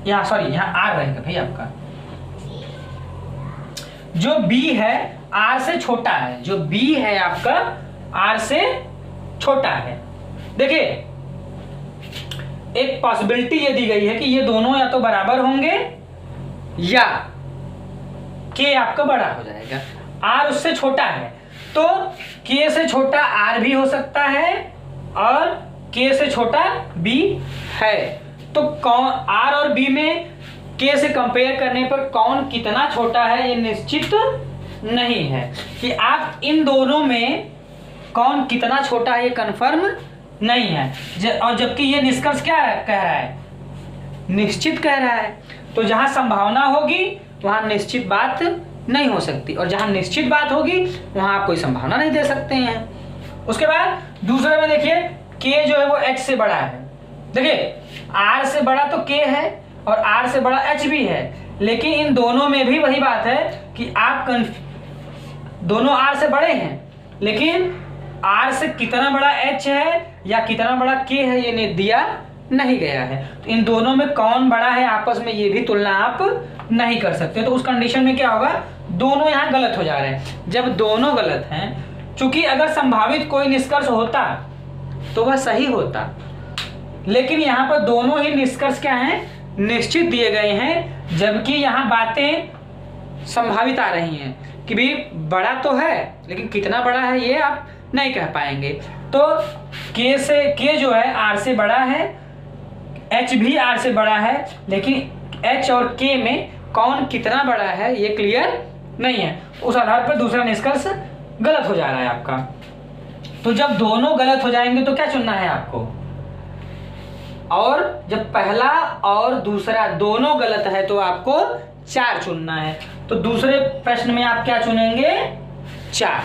A: यहाँ r रहेगा भाई आपका, जो b है r से छोटा है, जो b है आपका r से छोटा है। देखिए एक पॉसिबिलिटी ये दी गई है कि ये दोनों या तो बराबर होंगे या k आपका बड़ा हो जाएगा, r उससे छोटा है, तो k से छोटा r भी हो सकता है और k से छोटा b है। तो कौन r और b में k से कंपेयर करने पर कौन कितना छोटा है ये निश्चित नहीं है कि आप इन दोनों में कौन कितना छोटा है ये कंफर्म नहीं है। और जबकि ये निष्कर्ष क्या कह रहा है, निश्चित कह रहा है, तो जहां संभावना होगी वहां निश्चित बात नहीं हो सकती, और जहां निश्चित बात होगी वहां आप कोई संभावना नहीं दे सकते हैं। उसके बाद दूसरे में देखिए k जो है वो h से बड़ा है, देखिए r से बड़ा तो k है और r से बड़ा h भी है, लेकिन इन दोनों में भी वही बात है कि आप दोनों r से बड़े हैं, लेकिन r से कितना बड़ा h है या कितना बड़ा k है ये दिया नहीं गया है, तो इन दोनों में कौन बड़ा है आपस में ये भी तुलना आप नहीं कर सकते। तो उस कंडीशन में क्या होगा, दोनों यहाँ गलत हो जा रहे हैं। जब दोनों गलत हैं, चूंकि अगर संभावित कोई निष्कर्ष होता तो वह सही होता, लेकिन यहाँ पर दोनों ही निष्कर्ष क्या हैं, निश्चित दिए गए हैं, जबकि यहाँ बातें संभावित आ रही हैं कि भाई बड़ा तो है लेकिन कितना बड़ा है ये आप नहीं कह पाएंगे। तो k जो है r से बड़ा है, h भी r से बड़ा है, लेकिन h और k में कौन कितना बड़ा है ये क्लियर नहीं है, उस आधार पर दूसरा निष्कर्ष गलत हो जा रहा है आपका। तो जब दोनों गलत हो जाएंगे तो क्या चुनना है आपको, और जब पहला और दूसरा दोनों गलत है तो आपको 4 चुनना है। तो दूसरे प्रश्न में आप क्या चुनेंगे, 4,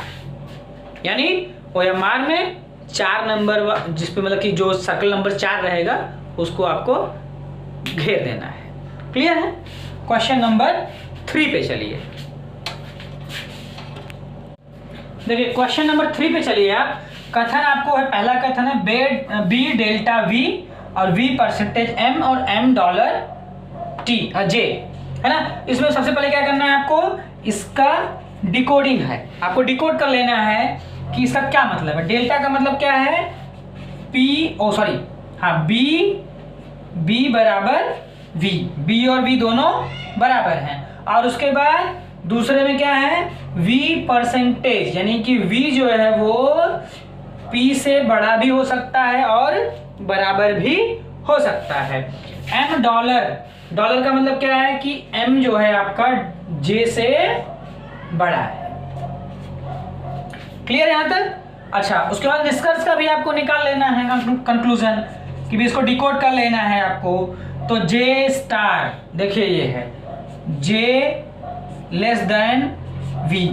A: यानी OMR में 4 नंबर जिसपे मतलब कि जो सर्कल नंबर 4 रहेगा उसको आपको घेर देना है। क्लियर है। क्वेश्चन नंबर 3 पे चलिए, देखिए क्वेश्चन नंबर 3 पे चलिए आप। कथन आपको है, पहला कथन है बी डेल्टा वी और v परसेंटेज m और m डॉलर j है ना। इसमें सबसे पहले क्या करना है आपको, इसका डिकोडिंग है, आपको डिकोड कर लेना है कि इसका क्या मतलब है। डेल्टा का मतलब क्या है, b बराबर v, b और v दोनों बराबर हैं, और उसके बाद दूसरे में क्या है, v परसेंटेज, यानी कि v जो है वो p से बड़ा भी हो सकता है और बराबर भी हो सकता है। m डॉलर का मतलब क्या है कि m जो है आपका j से बड़ा है। क्लियर यहां तक। अच्छा, उसके बाद निष्कर्ष का भी आपको निकाल लेना है, कंक्लूजन कि भी इसको डिकोड कर लेना है आपको। तो j स्टार, देखिए ये है j लेस देन v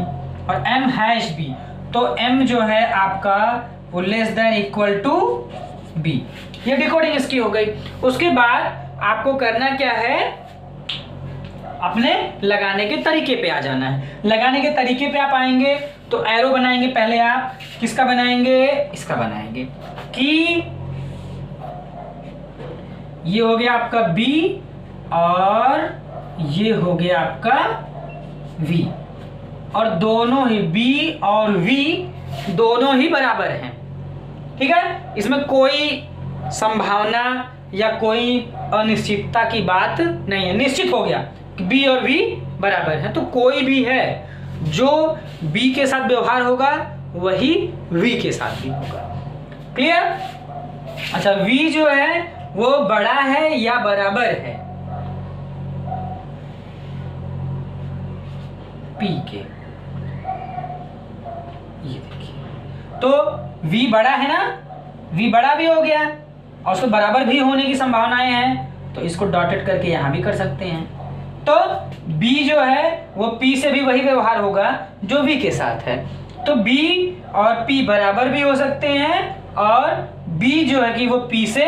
A: और m हैश b, तो m जो है आपका वो less than equal to b, ये डिकोडिंग इसकी हो गई। उसके बाद आपको करना क्या है, अपने लगाने के तरीके पे आ जाना है। लगाने के तरीके पे आप आएंगे तो एरो बनाएंगे, पहले आप किसका बनाएंगे, इसका बनाएंगे कि ये हो गया आपका B और ये हो गया आपका V, और दोनों ही B और V दोनों ही बराबर हैं। ठीक है, इसमें कोई संभावना या कोई अनिश्चितता की बात नहीं है, निश्चित हो गया कि B और V बराबर हैं। तो कोई भी है जो B के साथ व्यवहार होगा वही V के साथ भी होगा। क्लियर? अच्छा, V जो है वो बड़ा है या बराबर है P के? ये देखिए, तो V बड़ा है ना, V बड़ा भी हो गया और उसको बराबर भी होने की संभावनाएं हैं, तो इसको डॉटेड करके यहां भी कर सकते हैं। तो B जो है वो P से भी वही व्यवहार होगा जो V के साथ है। तो B और P बराबर भी हो सकते हैं और B जो है कि वो P से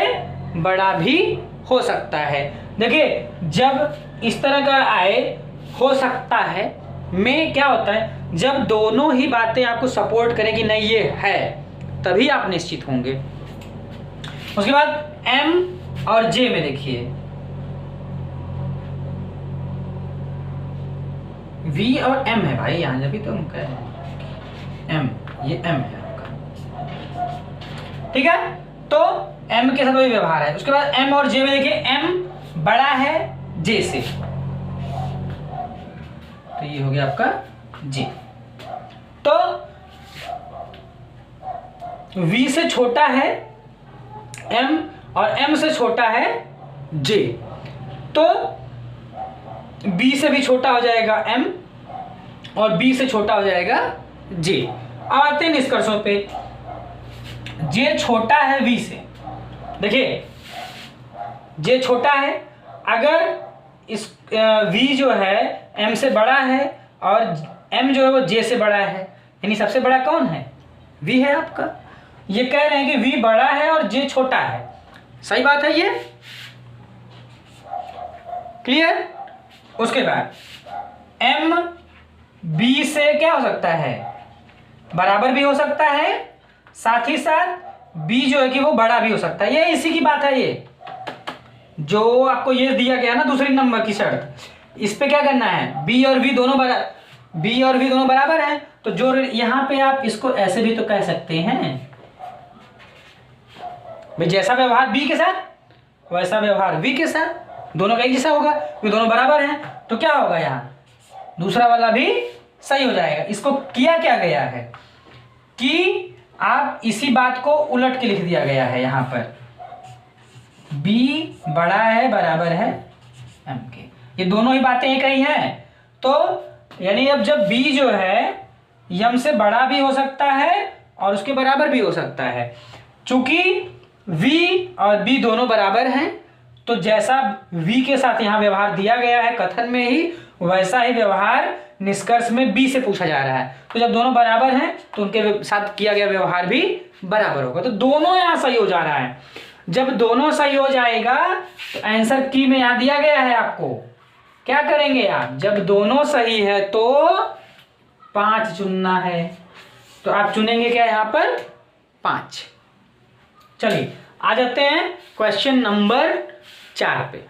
A: बड़ा भी हो सकता है। देखिए, जब इस तरह का आए हो सकता है में क्या होता है, जब दोनों ही बातें आपको सपोर्ट करें कि नहीं ये है, तभी आप निश्चित होंगे। उसके बाद M और J में देखिए, V और M है भाई, यहां जब भी तो हम कह रहे हैं M, ये M है आपका। ठीक है, तो M के साथ वही व्यवहार है। उसके बाद M और J में देखिए, M बड़ा है J से, तो ये हो गया आपका J। तो V से छोटा है M और M से छोटा है J, तो B से भी छोटा हो जाएगा M और B से छोटा हो जाएगा J। अब आते हैं निष्कर्षों पे। J छोटा है V से, देखिए J छोटा है, अगर इस V जो है M से बड़ा है और M जो है वो J से बड़ा है, यानी सबसे बड़ा कौन है? V है आपका। ये कह रहे हैं कि V बड़ा है और J छोटा है, सही बात है ये? क्लियर? उसके बाद M B से क्या हो सकता है? बराबर भी हो सकता है, साथ ही साथ B जो है कि वो बड़ा भी हो सकता है। ये इसी की बात है, ये जो आपको ये दिया गया ना दूसरी नंबर की शर्त, इस पे क्या करना है? B और V दोनों बराबर हैं, तो जो यहां पे आप इसको ऐसे भी तो कह सकते हैं भाई, जैसा व्यवहार B के साथ वैसा व्यवहार V के साथ, दोनों का एक जैसा होगा, ये दोनों बराबर हैं, तो क्या होगा यहाँ दूसरा वाला भी सही हो जाएगा। इसको किया क्या गया है कि आप इसी बात को उलट के लिख दिया गया है, यहाँ पर B बड़ा है बराबर है M के, ये दोनों ही बातें एक ही हैं। तो यानी अब जब B जो है M से बड़ा भी हो सकता है और उसके बराबर भी हो सकता है, चूंकि V और B दोनों बराबर हैं, तो जैसा V के साथ यहाँ व्यवहार दिया गया है कथन में ही, वैसा ही व्यवहार निष्कर्ष में B से पूछा जा रहा है। तो जब दोनों बराबर हैं तो उनके साथ किया गया व्यवहार भी बराबर होगा, तो दोनों यहाँ सही हो जा रहा है। जब दोनों सही हो जाएगा तो आंसर की में यहाँ दिया गया है, आपको क्या करेंगे आप? जब दोनों सही है तो 5 चुनना है, तो आप चुनेंगे क्या यहाँ पर? 5। चलिए आ जाते हैं क्वेश्चन नंबर 4 पे।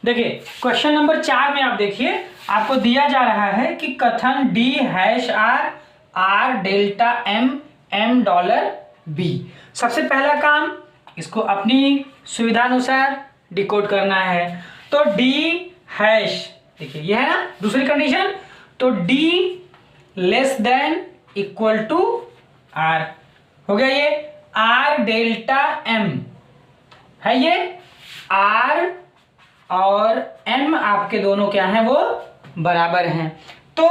A: देखिए क्वेश्चन नंबर 4 में आप देखिए, आपको दिया जा रहा है कि कथन D#R डेल्टा M $B। सबसे पहला काम इसको अपनी सुविधानुसार डिकोड करना है। तो D#, देखिए ये है ना दूसरी कंडीशन, तो D < R हो गया। ये R डेल्टा M है, ये R और M आपके दोनों क्या हैं? वो बराबर हैं। तो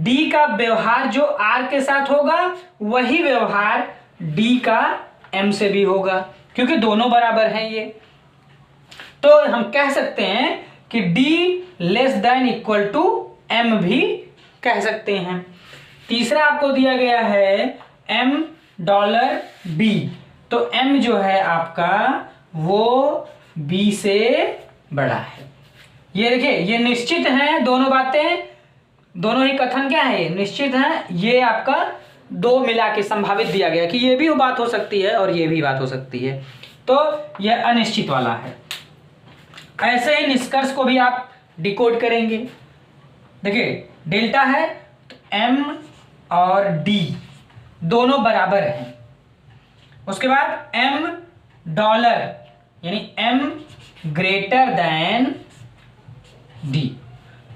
A: D का व्यवहार जो R के साथ होगा वही व्यवहार D का M से भी होगा, क्योंकि दोनों बराबर हैं ये। तो हम कह सकते हैं कि D < M भी कह सकते हैं। तीसरा आपको दिया गया है $B, तो M जो है आपका वो B से बड़ा है। ये देखिए ये निश्चित है, दोनों बातें, दोनों ही कथन क्या है? ये निश्चित है। ये आपका दो मिला के संभावित दिया गया कि ये भी बात हो सकती है और ये भी बात हो सकती है, तो यह अनिश्चित वाला है। ऐसे ही निष्कर्ष को भी आप डिकोड करेंगे। देखिए डेल्टा है तो m और d दोनों बराबर हैं। उसके बाद m डॉलर यानी m ग्रेटर देन d।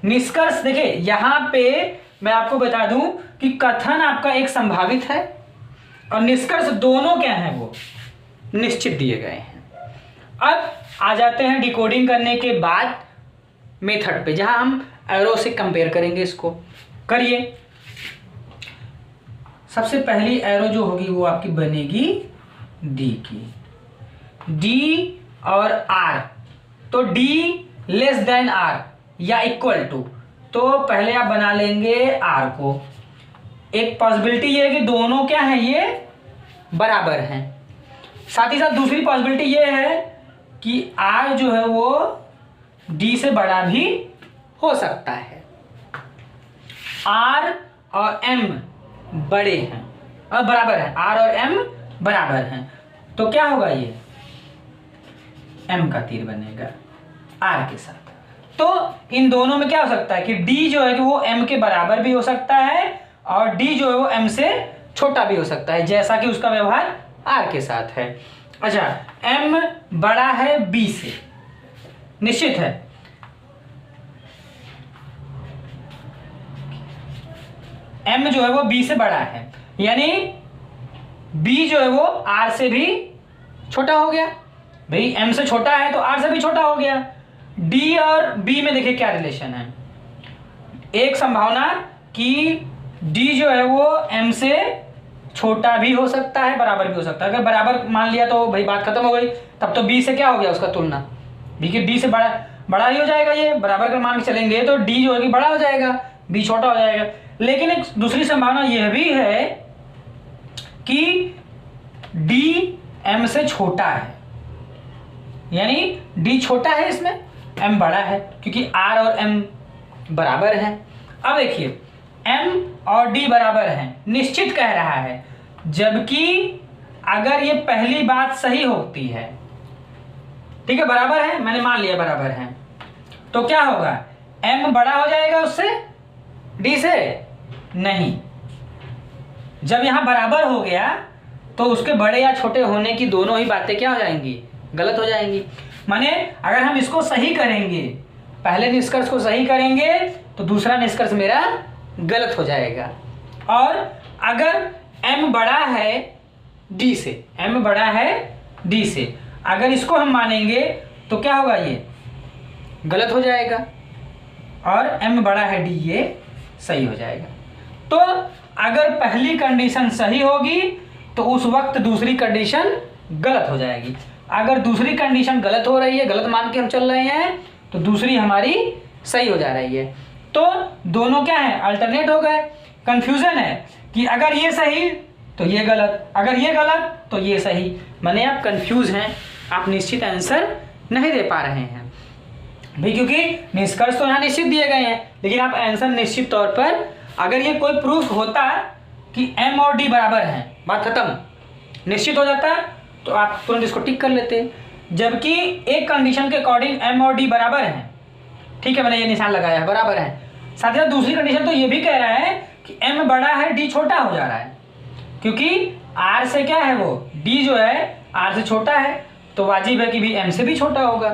A: निष्कर्ष देखिए यहां पे मैं आपको बता दूं कि कथन आपका एक संभावित है और निष्कर्ष दोनों क्या हैं, वो निश्चित दिए गए हैं। अब आ जाते हैं डिकोडिंग करने के बाद मेथड पे, जहां हम एरो से कंपेयर करेंगे। इसको करिए। सबसे पहली एरो जो होगी वो आपकी बनेगी डी की, डी और आर, तो डी लेस देन आर या इक्वल टू, तो पहले आप बना लेंगे आर को। एक पॉसिबिलिटी ये है कि दोनों क्या है, ये बराबर हैं। साथ ही साथ दूसरी पॉसिबिलिटी ये है कि आर जो है वो डी से बड़ा भी हो सकता है। आर और एम बड़े हैं और बराबर है, आर और एम बराबर हैं, तो क्या होगा, ये एम का तीर बनेगा आर के साथ। तो इन दोनों में क्या हो सकता है कि डी जो है कि वो एम के बराबर भी हो सकता है और डी जो है वो एम से छोटा भी हो सकता है, जैसा कि उसका व्यवहार आर के साथ है। अच्छा, एम बड़ा है बी से, निश्चित है। एम जो है वो बी से बड़ा है, यानी बी जो है वो आर से भी छोटा हो गया। भाई एम से छोटा है तो आर से भी छोटा हो गया। डी और बी में देखिए क्या रिलेशन है। एक संभावना कि डी जो है वो एम से छोटा भी हो सकता है, बराबर भी हो सकता है। अगर बराबर मान लिया तो भाई बात खत्म हो गई, तब तो बी से क्या हो गया उसका तुलना, बी के डी से बड़ा ही हो जाएगा। ये बराबर अगर मान के चलेंगे तो डी जो है कि बड़ा हो जाएगा, बी छोटा हो जाएगा। लेकिन एक दूसरी संभावना यह भी है कि डी एम से छोटा है, यानी डी छोटा है इसमें, एम बड़ा है, क्योंकि आर और एम बराबर हैं। अब देखिए एम और डी बराबर हैं, निश्चित कह रहा है, जबकि अगर ये पहली बात सही होती है, ठीक है, बराबर है, मैंने मान लिया बराबर है, तो क्या होगा, एम बड़ा हो जाएगा उससे, डी से नहीं। जब यहां बराबर हो गया तो उसके बड़े या छोटे होने की दोनों ही बातें क्या हो जाएंगी, गलत हो जाएंगी। माने अगर हम इसको सही करेंगे, पहले निष्कर्ष को सही करेंगे तो दूसरा निष्कर्ष मेरा गलत हो जाएगा। और अगर m बड़ा है d से, m बड़ा है d से, अगर इसको हम मानेंगे तो क्या होगा, ये गलत हो जाएगा, और m बड़ा है d ये सही हो जाएगा। तो अगर पहली कंडीशन सही होगी तो उस वक्त दूसरी कंडीशन गलत हो जाएगी। अगर दूसरी कंडीशन गलत हो रही है, गलत मान के हम चल रहे हैं, तो दूसरी हमारी सही हो जा रही है। तो दोनों क्या है, अल्टरनेट हो गए। कंफ्यूजन है कि अगर ये सही तो ये गलत, अगर ये गलत तो ये सही, माने आप कंफ्यूज हैं, आप निश्चित आंसर नहीं दे पा रहे हैं भाई, क्योंकि निष्कर्ष तो यहाँ निश्चित दिए गए हैं, लेकिन आप आंसर निश्चित तौर पर, अगर ये कोई प्रूफ होता कि m और d बराबर हैं, बात खत्म, निश्चित हो जाता, तो आप तुरंत इसको टिक कर लेते। जबकि एक कंडीशन के अकॉर्डिंग m और d बराबर हैं, ठीक है, मैंने ये निशान लगाया है, बराबर है। साथ ही साथ दूसरी कंडीशन तो ये भी कह रहा है कि m बड़ा है, d छोटा हो जा रहा है, क्योंकि r से क्या है, वो d जो है r से छोटा है, तो वाजिब है कि भी m से भी छोटा होगा।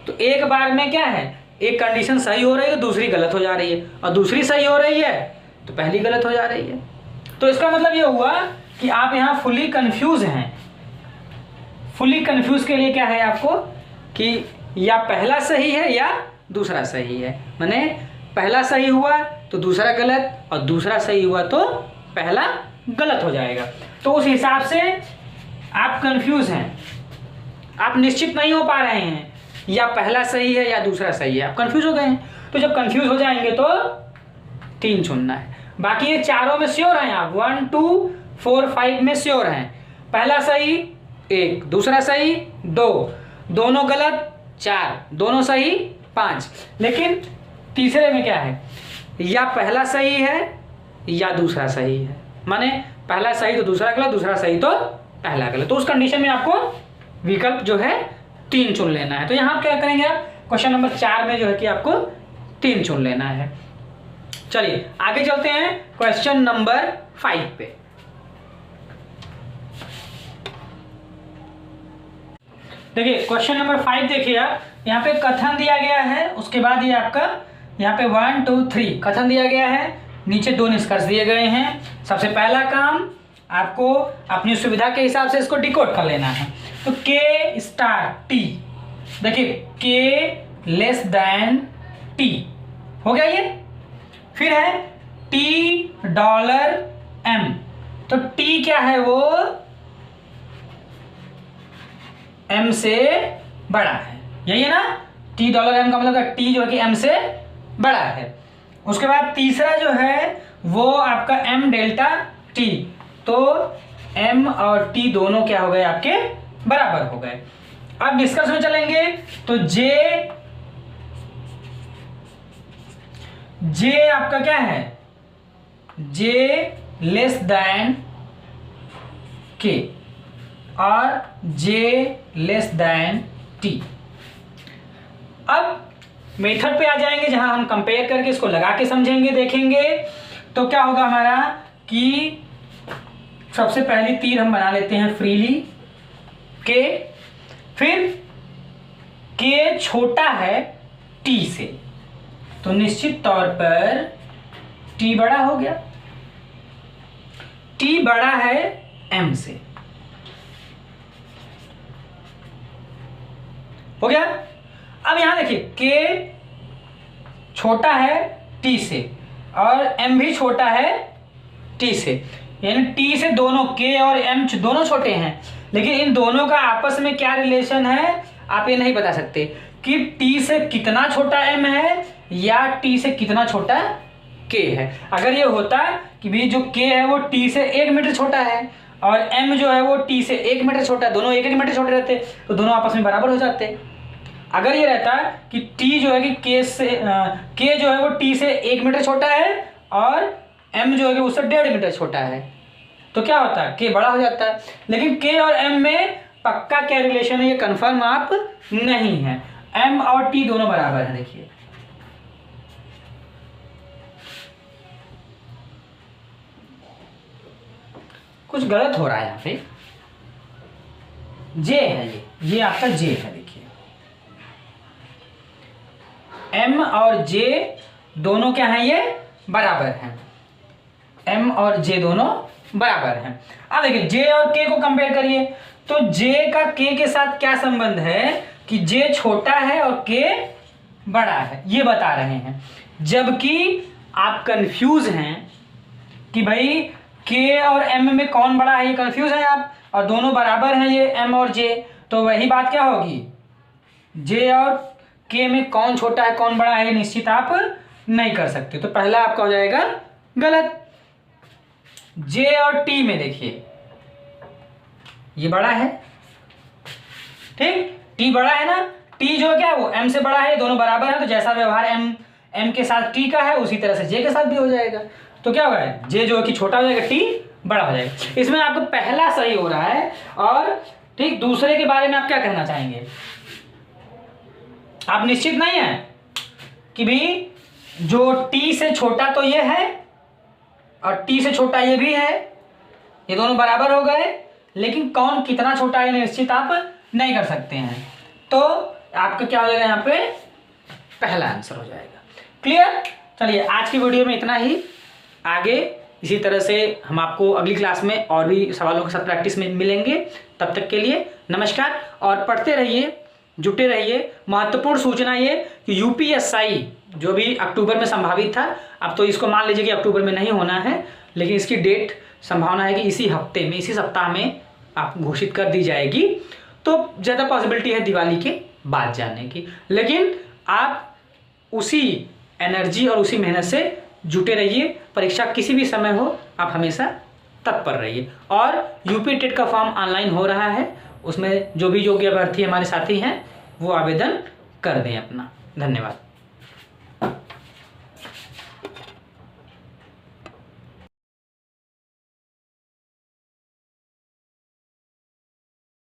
A: तो एक बार में क्या है, एक कंडीशन सही हो रही है, दूसरी गलत हो जा रही है, और दूसरी सही हो रही है तो पहली गलत हो जा रही है। तो इसका मतलब ये हुआ कि आप यहाँ फुली कंफ्यूज हैं। फुली कंफ्यूज के लिए क्या है आपको, कि या पहला सही है या दूसरा सही है, माने पहला सही हुआ तो दूसरा गलत, और दूसरा सही हुआ तो पहला गलत हो जाएगा। तो उस हिसाब से आप कंफ्यूज हैं, आप निश्चित नहीं हो पा रहे हैं या पहला सही है या दूसरा सही है, आप कंफ्यूज हो गए हैं। तो जब कंफ्यूज हो जाएंगे तो 3 चुनना है, बाकी ये चारों में श्योर हैं आप, 1 2 4 5 में श्योर हैं। पहला सही 1, दूसरा सही 2, दोनों गलत 4, दोनों सही 5। लेकिन तीसरे में क्या है, या पहला सही है या दूसरा सही है, माने पहला सही तो दूसरा गलत, दूसरा सही तो पहला गलत। तो उस कंडीशन में आपको विकल्प जो है 3 चुन लेना है। तो यहाँ आप क्या करेंगे, आप क्वेश्चन नंबर 4 में जो है कि आपको 3 चुन लेना है। चलिए आगे चलते हैं क्वेश्चन नंबर 5 पे। देखिए क्वेश्चन नंबर 5 देखिए आप, यहाँ पे कथन दिया गया है, उसके बाद ये आपका यहाँ पे 1 2 3 कथन दिया गया है, नीचे 2 निष्कर्ष दिए गए हैं। सबसे पहला काम आपको अपनी सुविधा के हिसाब से इसको डिकोड कर लेना है। तो K स्टार T, देखिए K लेस देन T हो गया ये। फिर है T डॉलर M, तो T क्या है, वो M से बड़ा है, यही है ना। T डॉलर M का मतलब T जो है कि M से बड़ा है। उसके बाद तीसरा जो है वो आपका M डेल्टा T, तो M और T दोनों क्या हो गए, आपके बराबर हो गए। अब डिस्कस में चलेंगे तो J आपका क्या है, J लेस देन K और J लेस देन T। अब मेथड पे आ जाएंगे जहां हम कंपेयर करके इसको लगा के समझेंगे, देखेंगे। तो क्या होगा हमारा कि सबसे पहली तीर हम बना लेते हैं फ्रीली K, फिर K छोटा है T से, तो निश्चित तौर पर T बड़ा हो गया, T बड़ा है M से, हो गया। अब यहां देखिए K छोटा है T से और M भी छोटा है T से, यानी T से दोनों K और M दोनों छोटे हैं, लेकिन इन दोनों का आपस में क्या रिलेशन है आप ये नहीं बता सकते कि T से कितना छोटा M है या T से कितना छोटा K है। अगर ये होता कि भी जो K है वो T से 1 मीटर छोटा है और M जो है वो T से 1 मीटर छोटा है, दोनों 1 मीटर छोटे रहते तो दोनों आपस में बराबर हो जाते। अगर ये रहता कि T जो है कि K जो है वो T से 1 मीटर छोटा है और M जो है कि उससे 1.5 मीटर छोटा है, तो क्या होता है, K बड़ा हो जाता है। लेकिन K और M में पक्का क्या रिलेशन है ये कंफर्म आप नहीं है। M और T दोनों बराबर हैं। देखिए कुछ गलत हो रहा है यहाँ पे, J है ये आपका J है। देखिए M और J दोनों क्या हैं, ये बराबर हैं। M और J दोनों बराबर हैं। अब देखिए J और K को कंपेयर करिए, तो J का K के साथ क्या संबंध है कि J छोटा है और K बड़ा है, ये बता रहे हैं। जबकि आप कंफ्यूज हैं कि भाई K और M में कौन बड़ा है, ये कंफ्यूज है आप, और दोनों बराबर हैं ये M और J, तो वही बात क्या होगी, J और K में कौन छोटा है कौन बड़ा है ये निश्चित आप नहीं कर सकते। तो पहला आपका हो जाएगा गलत। J और T में देखिए ये बड़ा है, ठीक, T बड़ा है ना, T जो क्या है वो M से बड़ा है, दोनों बराबर है, तो जैसा व्यवहार M के साथ T का है उसी तरह से J के साथ भी हो जाएगा। तो क्या होगा, J जो है कि छोटा हो जाएगा, T बड़ा हो जाएगा। इसमें आपको पहला सही हो रहा है। और ठीक दूसरे के बारे में आप क्या कहना चाहेंगे, आप निश्चित नहीं है कि भी जो T से छोटा तो ये है और T से छोटा ये भी है, ये दोनों बराबर हो गए, लेकिन कौन कितना छोटा है निश्चित आप नहीं कर सकते हैं। तो आपका क्या हो जाएगा, यहाँ पे पहला आंसर हो जाएगा। क्लियर। चलिए आज की वीडियो में इतना ही। आगे इसी तरह से हम आपको अगली क्लास में और भी सवालों के साथ प्रैक्टिस में मिलेंगे। तब तक के लिए नमस्कार और पढ़ते रहिए, जुटे रहिए। महत्वपूर्ण सूचना ये कि यूपीएसआई जो भी अक्टूबर में संभावित था, अब तो इसको मान लीजिए कि अक्टूबर में नहीं होना है, लेकिन इसकी डेट संभावना है कि इसी हफ्ते में, इसी सप्ताह में आप घोषित कर दी जाएगी। तो ज़्यादा पॉसिबिलिटी है दिवाली के बाद जाने की, लेकिन आप उसी एनर्जी और उसी मेहनत से जुटे रहिए। परीक्षा किसी भी समय हो आप हमेशा तत्पर रहिए। और यूपी टेट का फॉर्म ऑनलाइन हो रहा है, उसमें जो भी योग्य अभ्यर्थी हमारे साथी हैं वो आवेदन कर दें अपना। धन्यवाद।